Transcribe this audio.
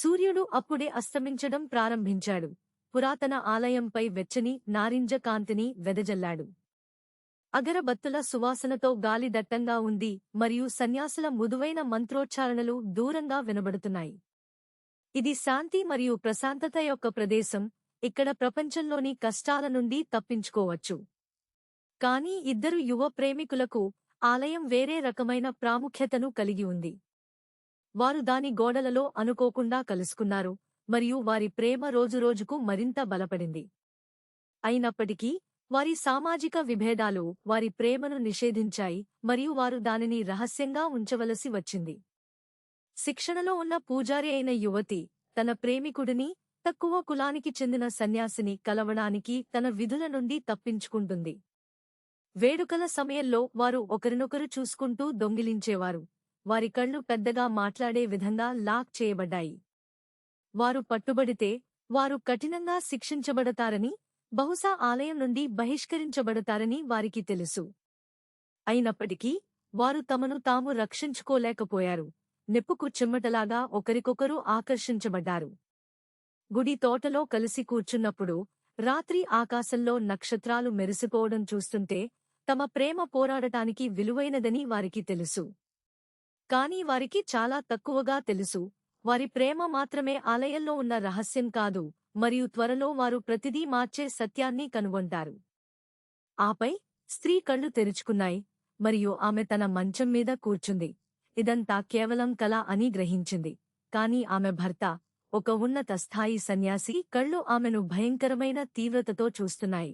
సూర్యుడు అప్పుడే అస్తమించడం ప్రారంభించాడు. పురాతన ఆలయంపై వెచ్చని నారింజ కాంతిని వెదజల్లాడు. అగరబత్తుల సువాసనతో గాలి దట్టంగా ఉంది మరియు సన్యాసుల మృదువైన మంత్రోచ్చారణలు దూరంగా వినబడుతున్నాయి. ఇది శాంతి మరియు ప్రశాంతత యొక్క ప్రదేశం, ఇక్కడ ప్రపంచంలోని కష్టాల నుండి తప్పించుకోవచ్చు. కానీ ఇద్దరు యువ ప్రేమికులకు ఆలయం వేరే రకమైన ప్రాముఖ్యతను కలిగి ఉంది. వారు దాని గోడలలో అనుకోకుండా కలుసుకున్నారు మరియు వారి ప్రేమ రోజురోజుకు మరింత బలపడింది. అయినప్పటికీ వారి సామాజిక విభేదాలు వారి ప్రేమను నిషేధించాయి మరియు వారు దానిని రహస్యంగా ఉంచవలసి వచ్చింది. శిక్షణలో ఉన్న పూజారి అయిన యువతి తన ప్రేమికుడిని, తక్కువ కులానికి చెందిన సన్యాసిని కలవడానికి తన విధుల నుండి తప్పించుకుంటుంది. వేడుకల సమయంలో వారు ఒకరినొకరు చూసుకుంటూ దొంగిలించేవారు. వారి కళ్ళు పెద్దగా మాట్లాడే విధంగా లాక్ చేయబడ్డాయి. వారు పట్టుబడితే వారు కఠినంగా శిక్షించబడతారని, బహుశా ఆలయం నుండి బహిష్కరించబడతారని వారికి తెలుసు. అయినప్పటికీ వారు తమను తాము రక్షించుకోలేకపోయారు. నిప్పుకు చెమ్మటలాగా ఒకరికొకరు ఆకర్షించబడ్డారు. గుడి తోటలో కలిసి కూర్చున్నప్పుడు రాత్రి ఆకాశంలో నక్షత్రాలు మెరిసిపోవడం చూస్తుంటే తమ ప్రేమ పోరాడటానికి విలువైనదని వారికి తెలుసు. కానీ వారికి చాలా తక్కువగా తెలుసు, వారి ప్రేమ మాత్రమే ఆలయంలో ఉన్న రహస్యం కాదు, మరియు త్వరలో వారు ప్రతిదీ మార్చే సత్యాన్ని కనుగొంటారు. ఆపై స్త్రీ కళ్ళు తెరుచుకున్నాయి మరియు ఆమె తన మంచం మీద కూర్చుంది. ఇదంతా కేవలం కల అని గ్రహించింది. కాని ఆమె భర్త, ఒక ఉన్నత స్థాయి సన్యాసి కళ్ళు ఆమెను భయంకరమైన తీవ్రతతో చూస్తున్నాయి.